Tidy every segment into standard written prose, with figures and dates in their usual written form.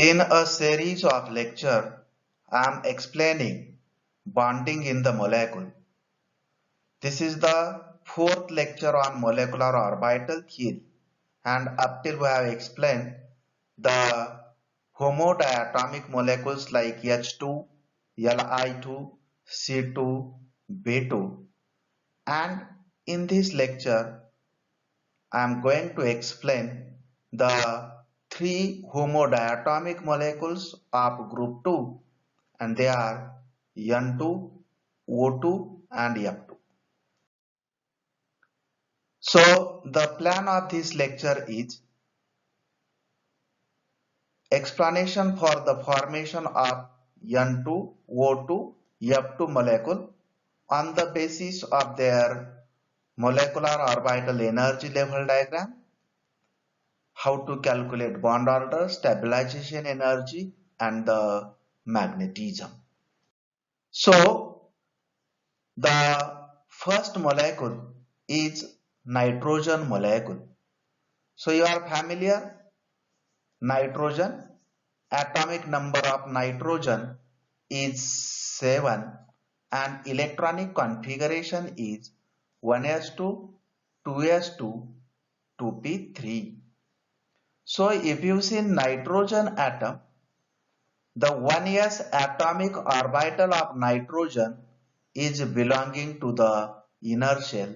In a series of lecture, I am explaining bonding in the molecule. This is the fourth lecture on molecular orbital theory, and up till we have explained the homodiatomic molecules like H2, Li2, C2, B2, and in this lecture I am going to explain the three homodiatomic molecules of group 2, and they are N2, O2 and F2. So the plan of this lecture is explanation for the formation of N2, O2, F2 molecule on the basis of their molecular orbital energy level diagram, how to calculate bond order, stabilization energy and the magnetism. So the first molecule is nitrogen molecule. So you are familiar, nitrogen, atomic number of nitrogen is 7 and electronic configuration is 1s2, 2s2, 2p3. So if you see nitrogen atom, the 1s atomic orbital of nitrogen is belonging to the inner shell,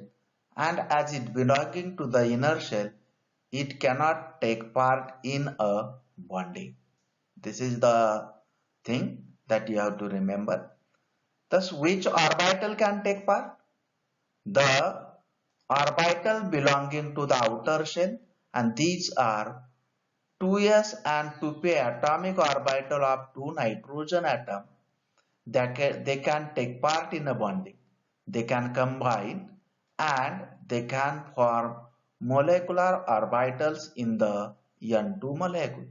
and as it belonging to the inner shell, it cannot take part in a bonding. This is the thing that you have to remember. Thus, which orbital can take part? The orbital belonging to the outer shell, and these are 2s and 2p atomic orbital of two nitrogen atom that they can take part in a bonding. They can combine and they can form molecular orbitals in the N2 molecule.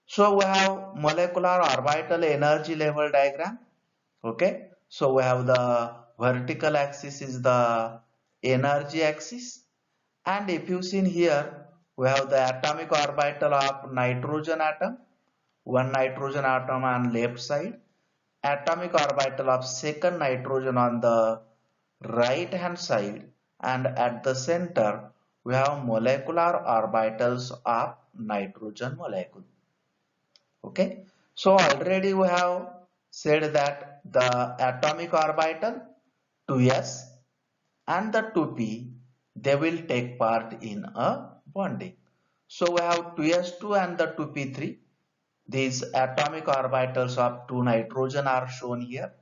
So we have molecular orbital energy level diagram. Okay, so we have the vertical axis is the energy axis, and if you see here we have the atomic orbital of nitrogen atom, one nitrogen atom on left side, atomic orbital of second nitrogen on the right hand side, and at the center we have molecular orbitals of nitrogen molecule. Okay, so already we have said that the atomic orbital 2s and the 2p, they will take part in a bonding. So we have 2s2 and the 2p3. These atomic orbitals of two nitrogen are shown here.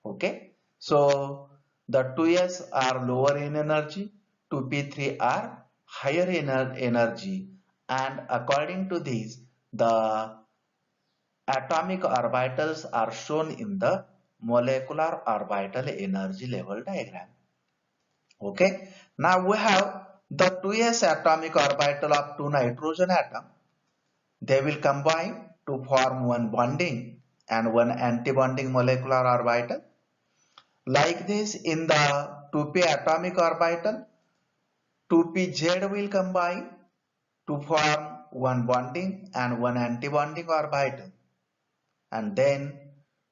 Okay, so the 2s are lower in energy, 2p3 are higher in energy, and according to these the atomic orbitals are shown in the molecular orbital energy level diagram. Okay, now we have the 2s atomic orbital of two nitrogen atom. They will combine to form one bonding and one antibonding molecular orbital. Like this, in the 2p atomic orbital, 2pz will combine to form one bonding and one antibonding orbital. And then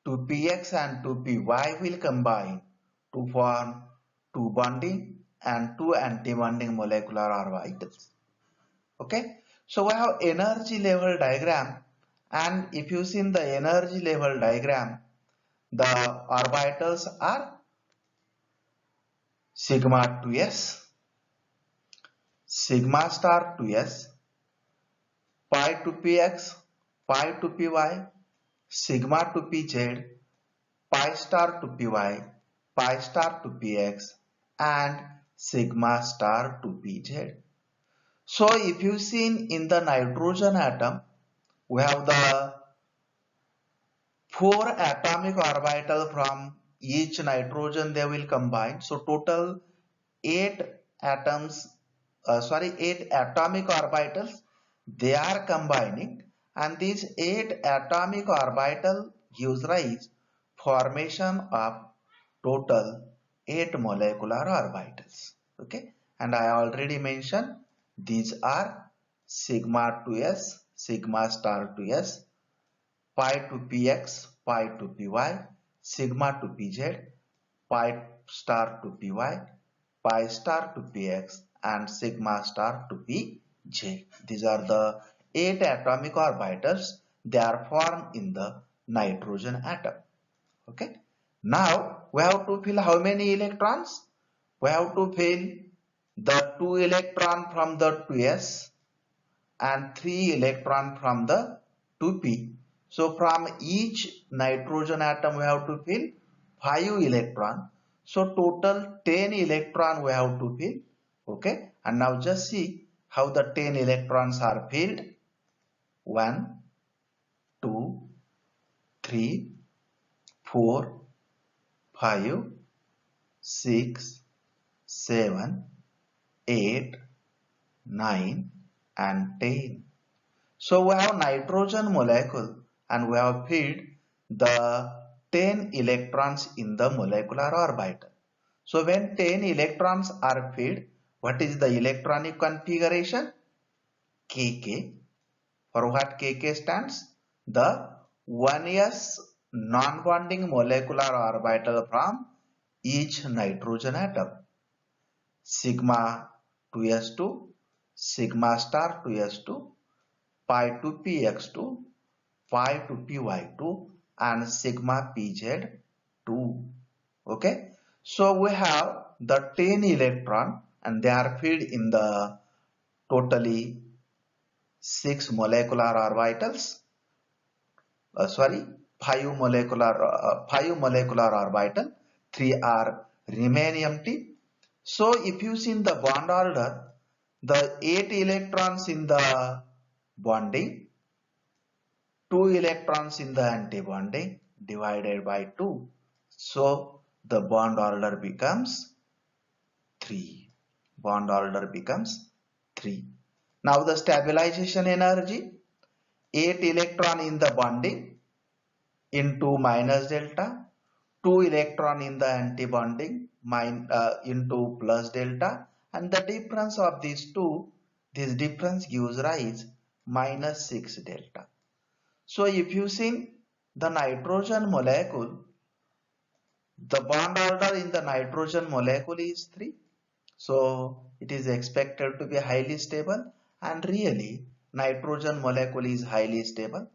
2px and 2py will combine to form two bonding and two antibonding molecular orbitals. Okay, so we have energy level diagram, and if you see in the energy level diagram, the orbitals are sigma 2s, sigma star 2s, pi to px, pi to py, sigma to pz, pi star to py, pi star to px, and sigma star to pz. So if you see in the nitrogen atom, we have the 4 atomic orbital from each nitrogen they will combine. So total 8 atoms, 8 atomic orbitals they are combining, and these 8 atomic orbital gives rise formation of total 8 molecular orbitals. Okay, and I already mentioned these are sigma 2s, sigma star to s, pi to px, pi to py, sigma to pz, pi star to py, pi star to px, and sigma star to pj. These are the 8 atomic orbitals. They are formed in the nitrogen atom. Okay. Now we have to fill how many electrons? We have to fill the 2 electron from the 2s and 3 electron from the 2p. So from each nitrogen atom we have to fill 5 electron. So total 10 electron we have to fill. Okay. And now just see how the 10 electrons are filled. 1, 2, 3, 4, 5, 6, 7, 8, 9 and 10. So we have nitrogen molecule and we have filled the 10 electrons in the molecular orbital. So when 10 electrons are filled, what is the electronic configuration? Kk. For what Kk stands? The 1s non-bonding molecular orbital from each nitrogen atom. Sigma 2s2, sigma star 2s2, pi to px2, pi to py2 and sigma pz2. Okay. So we have the 10 electron and they are filled in the totally 6 molecular orbitals. 5 molecular orbital. 3 are remain empty. So if you see in the bond order, the 8 electrons in the bonding, 2 electrons in the antibonding divided by 2. So the bond order becomes 3. Bond order becomes 3. Now the stabilization energy, 8 electron in the bonding into minus delta, 2 electron in the antibonding into plus delta, and the difference of these two, this difference gives rise minus 6 delta. So if you see the nitrogen molecule, the bond order in the nitrogen molecule is 3. So it is expected to be highly stable, and really nitrogen molecule is highly stable.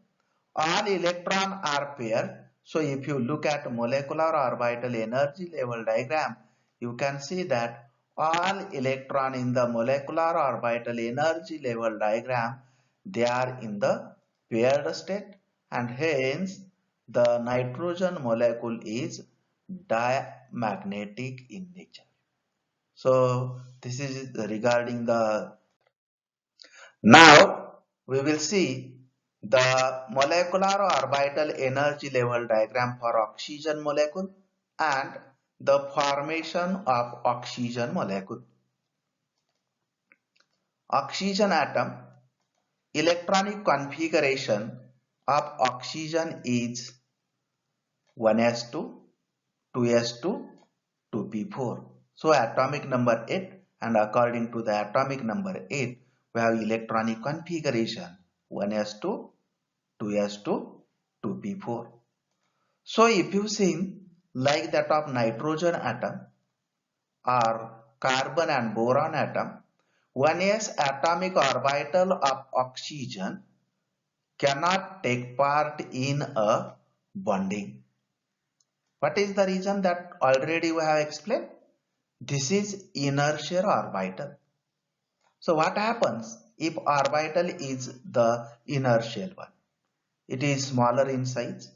All electrons are paired. So if you look at molecular orbital energy level diagram, you can see that all electrons in the molecular orbital energy level diagram, they are in the paired state, and hence the nitrogen molecule is diamagnetic in nature. So this is regarding the. Now we will see the molecular orbital energy level diagram for oxygen molecule and the formation of oxygen molecule. Oxygen atom, electronic configuration of oxygen is 1s2, 2s2, 2p4. So atomic number 8, and according to the atomic number 8, we have electronic configuration 1s2, 2s2, 2p4. So if you see like that of nitrogen atom or carbon and boron atom, 1s atomic orbital of oxygen cannot take part in a bonding. What is the reason? That already we have explained. This is inertial orbital. So what happens if orbital is the inertial one? It is smaller in size.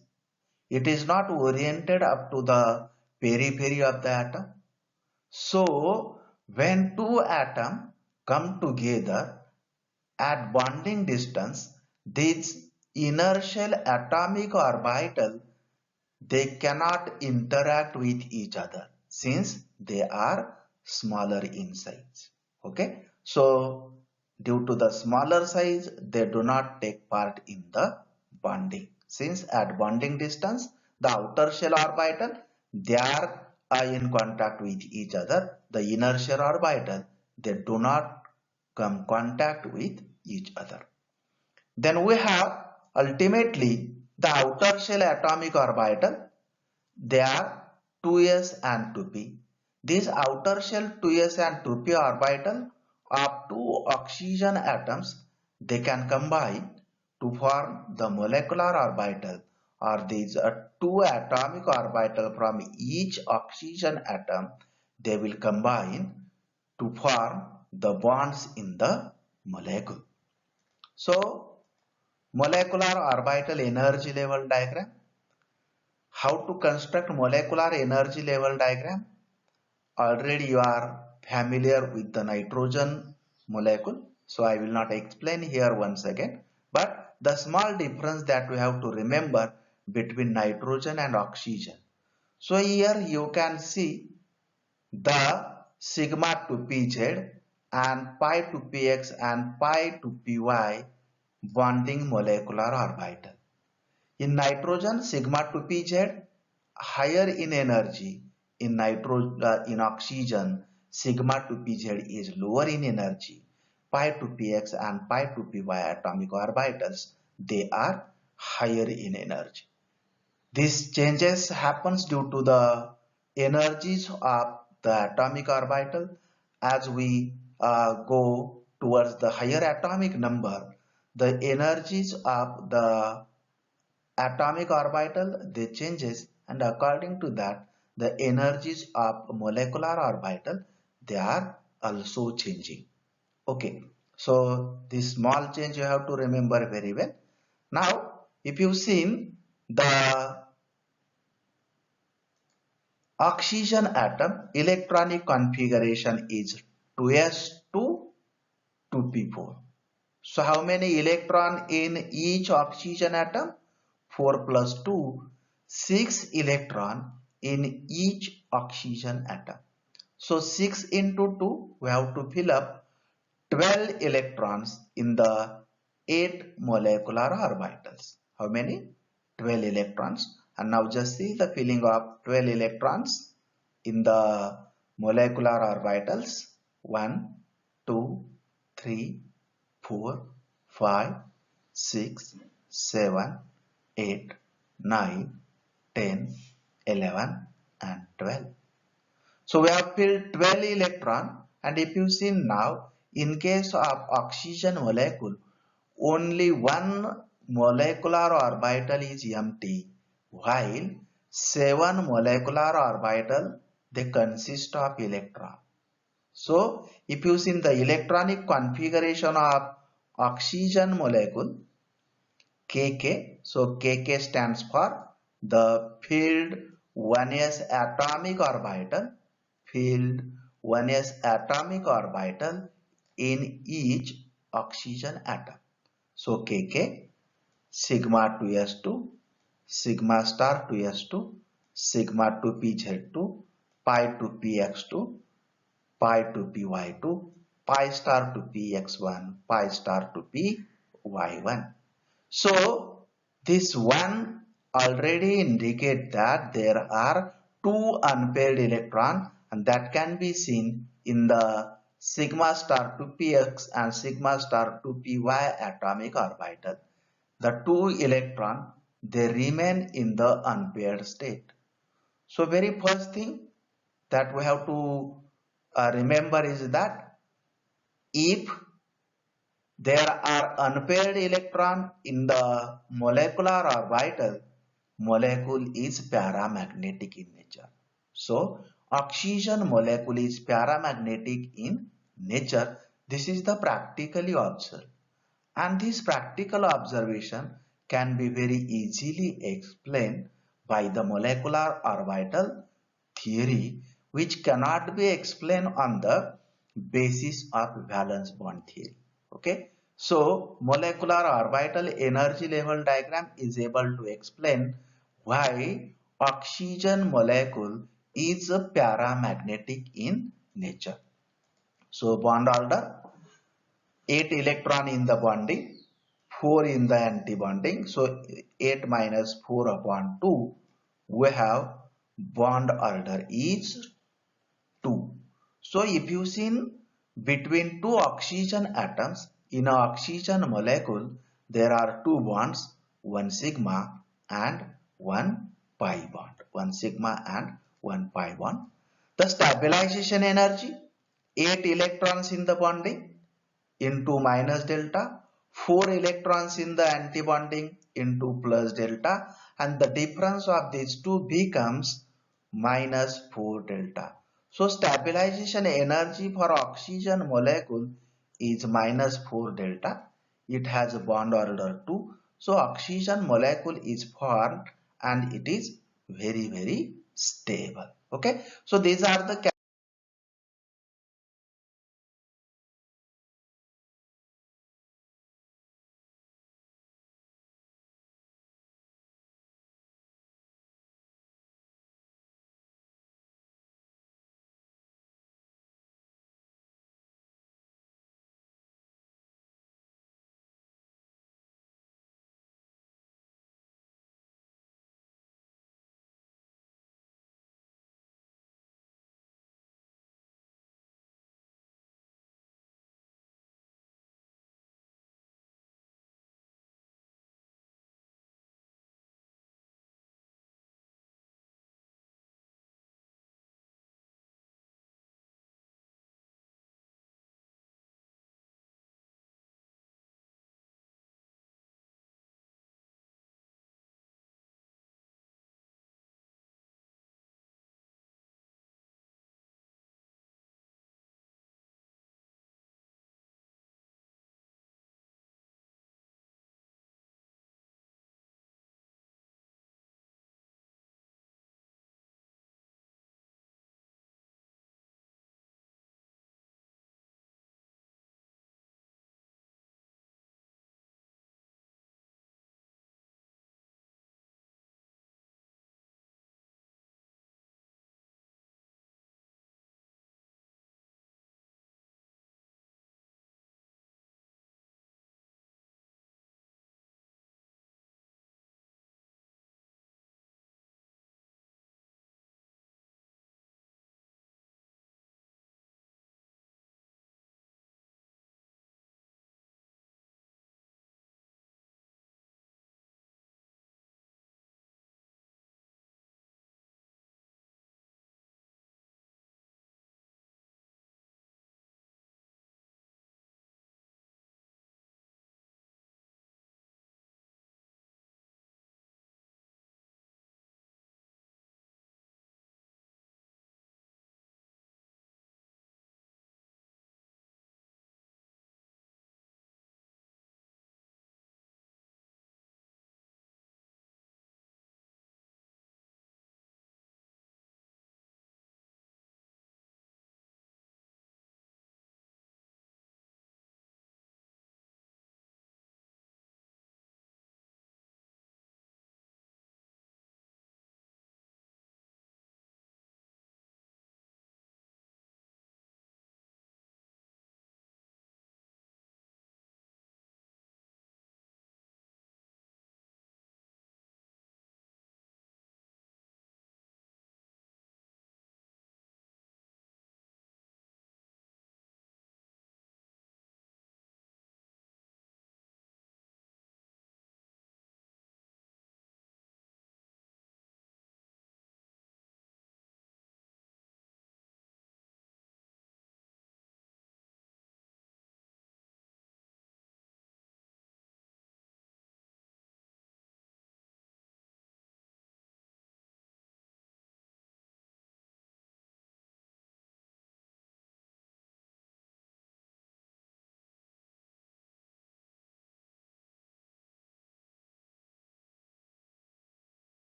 It is not oriented up to the periphery of the atom. So when two atoms come together at bonding distance, these inertial atomic orbital, they cannot interact with each other since they are smaller in size. Okay. So due to the smaller size, they do not take part in the bonding. Since at bonding distance, the outer shell orbital, they are in contact with each other. The inner shell orbital, they do not come contact with each other. Then we have ultimately the outer shell atomic orbital. They are 2s and 2p. This outer shell 2s and 2p orbital of two oxygen atoms, they can combine to form the molecular orbital, or these are two atomic orbital from each oxygen atom. They will combine to form the bonds in the molecule. So, molecular orbital energy level diagram. How to construct molecular energy level diagram? Already you are familiar with the nitrogen molecule, so I will not explain here once again. But the small difference that we have to remember between nitrogen and oxygen. So here you can see the sigma to pz and pi to px and pi to py bonding molecular orbital. In nitrogen, sigma to pz higher in energy. In oxygen, sigma to pz is lower in energy. Pi to px and pi to py atomic orbitals, they are higher in energy. This changes happens due to the energies of the atomic orbital. As we go towards the higher atomic number, the energies of the atomic orbital, they changes, and according to that the energies of molecular orbital, they are also changing. Okay, so this small change you have to remember very well. Now if you seen the oxygen atom electronic configuration is 2s2 2p4. So how many electron in each oxygen atom? 4 plus 2, 6 electron in each oxygen atom. So 6 into 2, we have to fill up 12 electrons in the 8 molecular orbitals. How many? 12 electrons. And now just see the filling of 12 electrons in the molecular orbitals. 1, 2, 3, 4, 5, 6, 7, 8, 9, 10, 11 and 12. So we have filled 12 electron, and if you see now, in case of oxygen molecule, only one molecular orbital is empty, while 7 molecular orbital, they consist of electron. So if you see the electronic configuration of oxygen molecule, Kk, so Kk stands for the filled 1s atomic orbital, filled 1s atomic orbital in each oxygen atom. So Kk, sigma 2s2, sigma star 2s2, sigma 2pz2, pi 2px2, pi 2py2, pi star 2px1, pi star 2py1. So this one already indicate that there are two unpaired electrons, and that can be seen in the sigma star 2px and sigma star 2py atomic orbital. The two electrons, they remain in the unpaired state. So very first thing that we have to remember is that if there are unpaired electrons in the molecular orbital, molecule is paramagnetic in nature. So oxygen molecule is paramagnetic in nature. This is the practically observed, and this practical observation can be very easily explained by the molecular orbital theory, which cannot be explained on the basis of valence bond theory. Okay, so molecular orbital energy level diagram is able to explain why oxygen molecule is paramagnetic in nature. So bond order, 8 electron in the bonding, 4 in the anti-bonding. So 8 minus 4 upon 2, we have bond order is 2. So if you see between two oxygen atoms in an oxygen molecule, there are two bonds, one sigma and one pi bond. One sigma and one pi bond. The stabilization energy, 8 electrons in the bonding into minus delta, 4 electrons in the antibonding into plus delta, and the difference of these two becomes minus 4 delta. So stabilization energy for oxygen molecule is minus 4 delta. It has a bond order 2. So oxygen molecule is formed and it is very stable. Okay. So these are the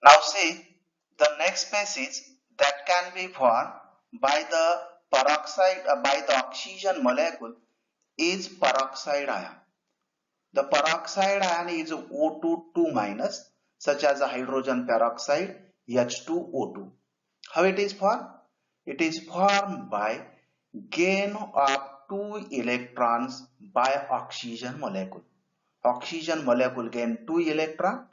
Now see, the next species that can be formed by the peroxide by the oxygen molecule is peroxide ion. The peroxide ion is O2 2 minus, such as a hydrogen peroxide H2O2. How it is formed? It is formed by gain of 2 electrons by oxygen molecule. Oxygen molecule gain 2 electrons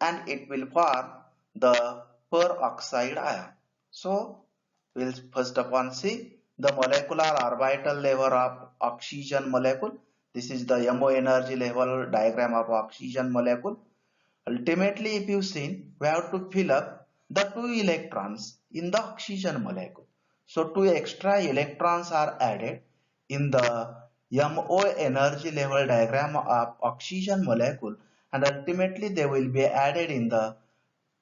and it will form the peroxide ion. So we'll first of all see the molecular orbital level of oxygen molecule. This is the MO energy level diagram of oxygen molecule. Ultimately, if you see, we have to fill up the 2 electrons in the oxygen molecule. So 2 extra electrons are added in the MO energy level diagram of oxygen molecule, and ultimately they will be added in the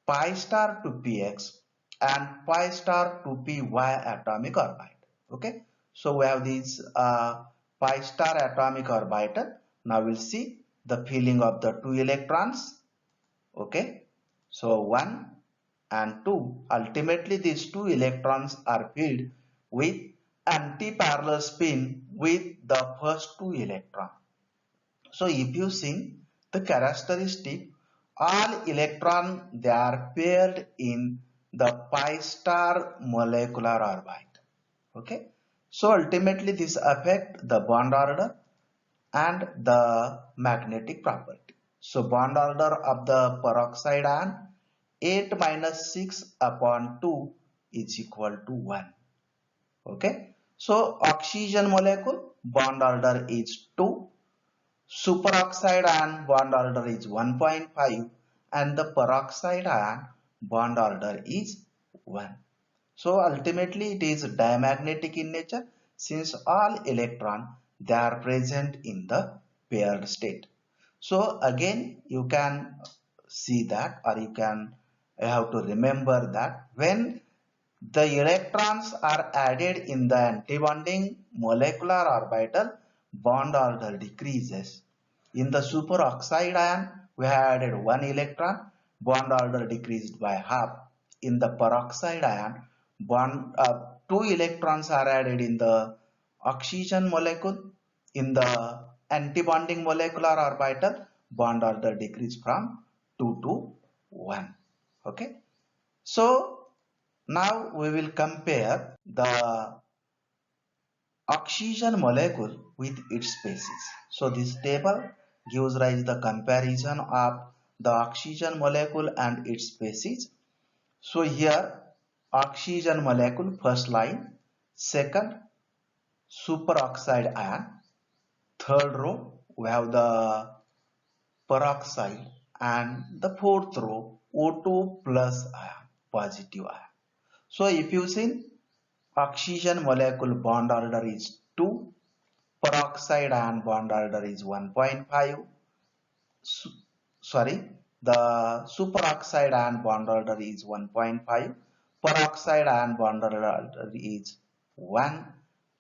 pi star to px and pi star to py atomic orbit. Okay, so we have these pi star atomic orbital. Now we'll see the filling of the 2 electrons. Okay, so 1 and 2, ultimately these 2 electrons are filled with anti-parallel spin with the first 2 electron. So if you see the characteristic, all electron they are paired in the pi star molecular orbit. Okay, so ultimately this affect the bond order and the magnetic property. So bond order of the peroxide ion 8 minus 6 upon 2 is equal to 1. Okay. So oxygen molecule bond order is 2. Superoxide ion bond order is 1.5 and the peroxide ion bond order is 1. So ultimately it is diamagnetic in nature since all electrons they are present in the paired state. So again you can see that, or you have to remember that when the electrons are added in the antibonding molecular orbital, bond order decreases. In the superoxide ion, we have added 1 electron, bond order decreased by half. In the peroxide ion, 2 electrons are added in the oxygen molecule. In the antibonding molecular orbital, bond order decreased from 2 to 1. Okay. So now we will compare the oxygen molecule with its species. So this table gives rise the comparison of the oxygen molecule and its species. So here oxygen molecule first line, second superoxide ion, third row we have the peroxide, and the fourth row O2 plus ion, positive ion. So if you see oxygen molecule bond order is 2, peroxide ion bond order is 1.5. Sorry, the superoxide ion bond order is 1.5, peroxide ion bond order is 1,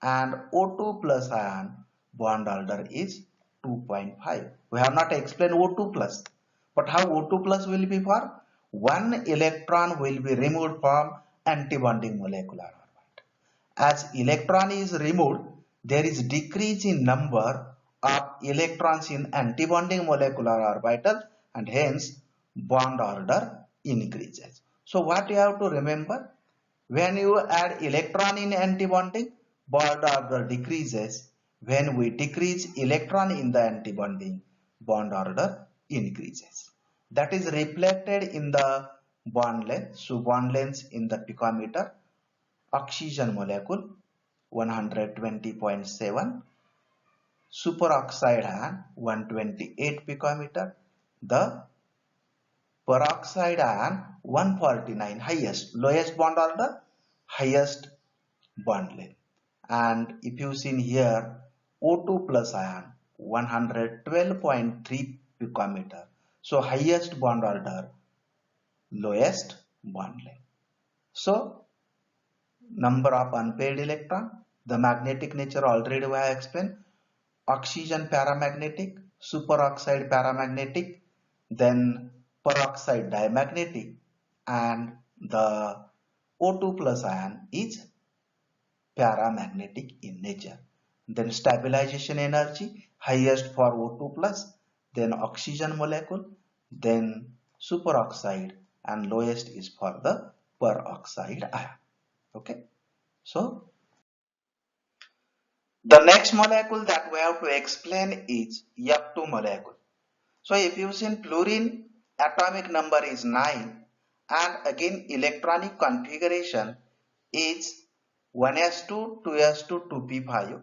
and O2 plus ion bond order is 2.5. We have not explained O2 plus, but how O2 plus will be formed? 1 electron will be removed from antibonding molecular orbit. As electron is removed, there is decrease in number of electrons in antibonding molecular orbital and hence bond order increases. So what you have to remember, when you add electron in antibonding, bond order decreases. When we decrease electron in the antibonding, bond order increases. That is reflected in the bond length. So bond length in the picometer, oxygen molecule 120.7, superoxide ion 128 picometer, the peroxide ion 149, highest, lowest bond order, highest bond length. And if you see here O2 plus ion 112.3 picometer, so highest bond order, lowest bond length. So number of unpaired electron, the magnetic nature already we have explained, oxygen paramagnetic, superoxide paramagnetic, then peroxide diamagnetic, and the O2 plus ion is paramagnetic in nature. Then stabilization energy highest for O2 plus, then oxygen molecule, then superoxide, and lowest is for the peroxide ion. Okay, so the next molecule that we have to explain is F2 molecule. So if you see fluorine atomic number is 9 and again electronic configuration is 1s2, 2s2, 2p5.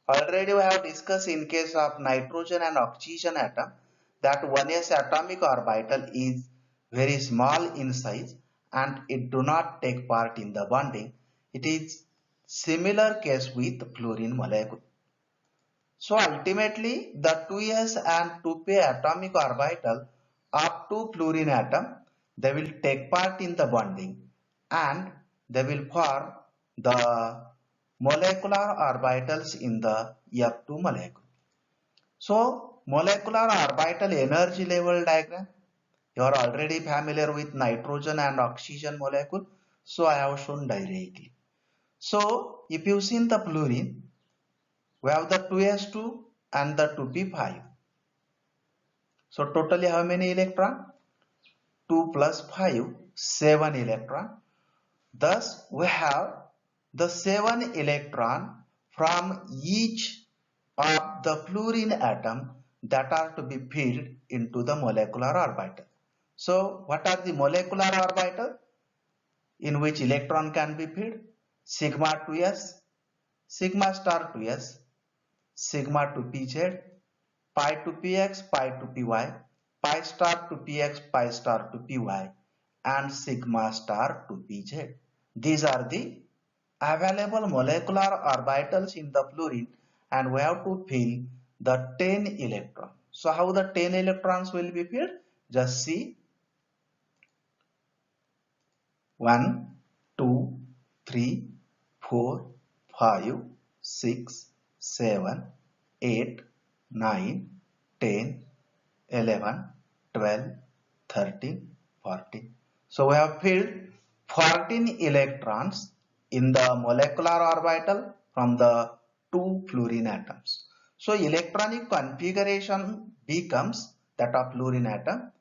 Already we have discussed in case of nitrogen and oxygen atom that 1s atomic orbital is very small in size and it do not take part in the bonding. It is similar case with fluorine molecule. So ultimately the 2s and 2p atomic orbital of two fluorine atom, they will take part in the bonding and they will form the molecular orbitals in the F2 molecule. So molecular orbital energy level diagram, you are already familiar with nitrogen and oxygen molecule, so I have shown directly. So if you see in the fluorine, we have the 2s2 and the 2p5. So totally how many electron? 2 plus 5, 7 electron. Thus we have the 7 electron from each of the fluorine atom that are to be filled into the molecular orbital. So what are the molecular orbital in which electron can be filled? Sigma 2s, sigma star 2s, sigma 2pz, pi to px, pi to py, pi star to px, pi star to py, and sigma star to pz. These are the available molecular orbitals in the fluorine and we have to fill the 10 electrons. So how the 10 electrons will be filled? Just see 1, 2, 3, 4, 5, 6, 7, 8, 9, 10, 11, 12, 13, 14. So we have filled 14 electrons in the molecular orbital from the two fluorine atoms. So electronic configuration becomes that of fluorine atom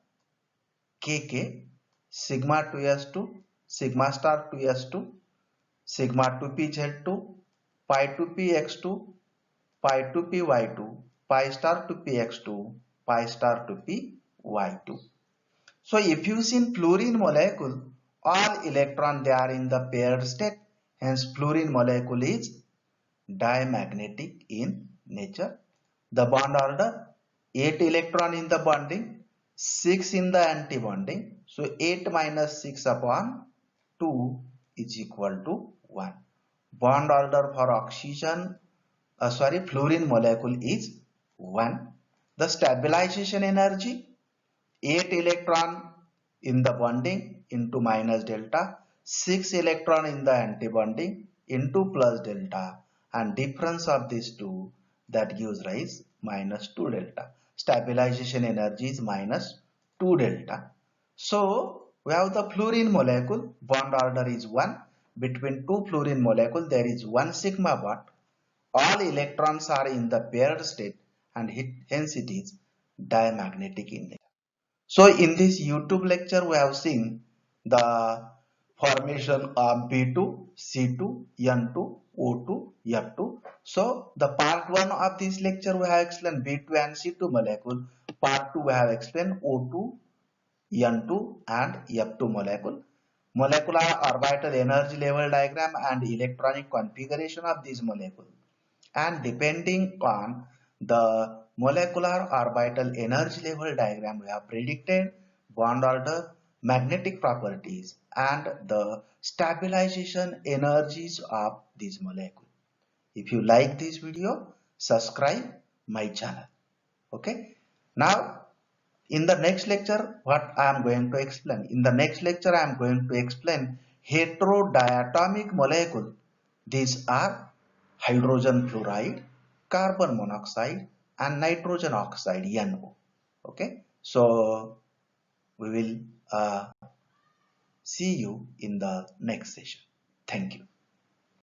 Kk, sigma 2s2, sigma star 2s2, sigma 2pz2, pi 2px2, pi 2py2, pi star 2px2, pi star 2py2. So if you see in fluorine molecule, all electron they are in the paired state. Hence fluorine molecule is diamagnetic in nature. The bond order 8 electron in the bonding, 6 in the anti-bonding. So 8 minus 6 upon 2 is equal to 1. Bond order for oxygen, fluorine molecule is 1. The stabilization energy 8 electron in the bonding into minus delta, 6 electron in the anti-bonding into plus delta, and difference of these two that gives rise minus 2 delta. Stabilization energy is minus 2 delta. So we have the fluorine molecule, bond order is 1. Between two fluorine molecule there is 1 sigma bond. All electrons are in the paired state and hence it is diamagnetic in nature. So in this YouTube lecture we have seen the formation of B2, C2, N2, O2, F2. So the part 1 of this lecture we have explained B2 and C2 molecule. Part 2 we have explained O2, N2 and F2 molecule. Molecular orbital energy level diagram and electronic configuration of these molecules. And depending on the molecular orbital energy level diagram, we have predicted bond order, magnetic properties and the stabilization energies of these molecules. If you like this video, subscribe my channel. Okay. Now in the next lecture, what I am going to explain? In the next lecture, I am going to explain heterodiatomic molecule. These are hydrogen fluoride, carbon monoxide, and nitrogen oxide NO. Okay, so we will See you in the next session. Thank you.